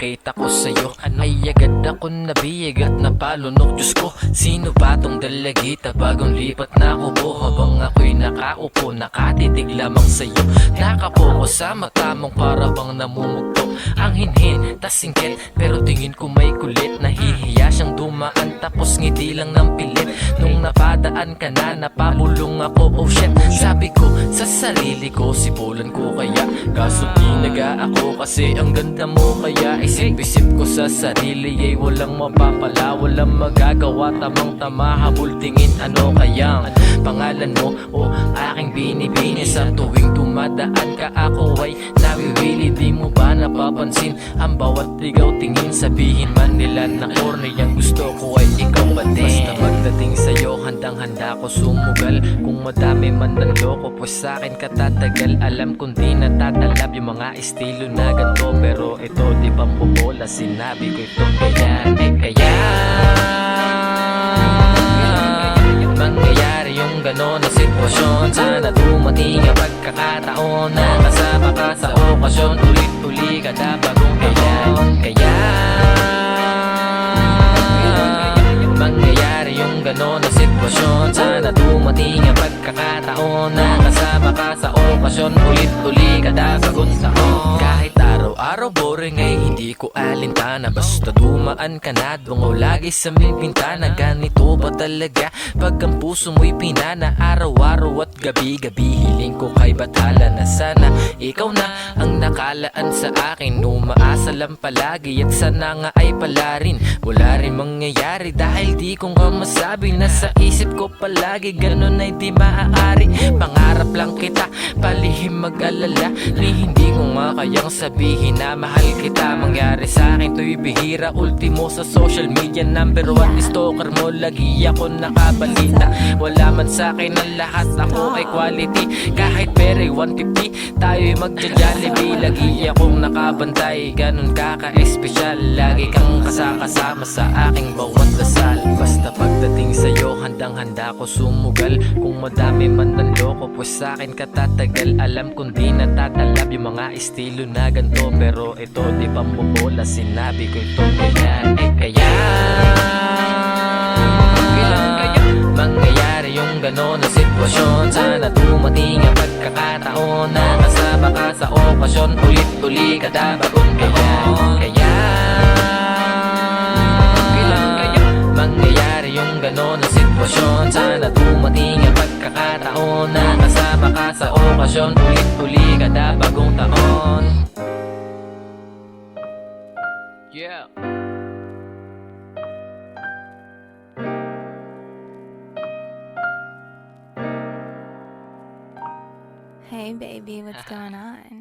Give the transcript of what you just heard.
nakita ko sa'yo ay agad ako nabiyag at napalunok. Diyos ko, sino ba tong dalagita? Bagong lipat na kubo habang ako'y nakaupo, nakatitig lamang sa'yo. Nakapokus sa mata mong para bang namumugto. Ang hinhin, tas singkit, pero tingin ko may kulit. Nahihiya siyang dumaan tapos ngiti lang ng pilit. Nung napadaan ka na, napabulong ako, oh shit. Sabi ko sa sarili ko, sipulan ko kaya. Kaso ginaga ako kasi ang ganda mo kaya. Isip-isip ko sa sarili ay walang mapapala, walang magagawa, tamang-tama, habol tingin ano kayang pangalan mo o aking binibini. Sa tuwing dumadaan ka ako ay nawiwili. Di mo ba napapansin ang bawat ligaw tingin? Sabihin man nila na corny, ang gusto ko ay ikaw pa din. Basta pagdating sa'yo handang-handa ko sumugal. Kung madami man ng loko pues sa'kin katatagal. Alam kong di natatalab yung mga estilo na ganito, pero ito di pambobola, sinabi ko ito kaya. Kaya mangyayari yung gano'n na sitwasyon. Sana dumating ang pagkakataon na kasama ka sa okasyon. Ulit-uli kada bagong kailan. Kaya mangyayari yung gano'n na sitwasyon. Sana dumating ang pagkakataon na kasama ka sa okasyon. Ulit-uli kada bagong taon. Kahit araw-araw boring ay hindi ko alintana. Basta dumaan ka na, dungaw lagi sa may bintana. Ganito ba talaga pag ang puso mo'y pinana? Araw-araw at gabi-gabi hiling ko kay bathala na sana ikaw na ang nakalaan sa akin. Umaasa lang palagi at sana nga ay pala rin wala rin mangyayari dahil di ko nga masabi. Nasa isip ko palagi ganon ay di maaari. Pangarap lang kita, palihim mag-alala. Ni hindi ko nga kayang sabihin na mahal kita. Mangyari sa akin to'y bihira. Ultimo sa social media, number one stalker mo. Lagi ako nakabalita. Wala man sa akin ang lahat, ako ay quality. Kahit pere 150, tayo'y magja-Jollibee. Lagi akong nakabantay, ganun kaka-espesyal. Lagi kang kasama sa aking bawat dasal. Basta pagdating sa'yo, handang-handa ko sumugal. Kung madami man ng loko, pues sa'kin katatagal. Alam kong di natatalab yung mga estilo na ganito, pero ito di pambobola, sinabi ko ito kaya. Kaya mangyayari yung gano'n na sitwasyon. Sana dumating ang pagkakataon na kasama ka sa okasyon. Ulit-uli kada bagong kailan. Kaya mangyayari yung gano'n na sitwasyon. Sana dumating ang pagkakataon na kasama ka sa okasyon. Ulit-uli kada bagong taon. Yeah. Hey baby, what's going on?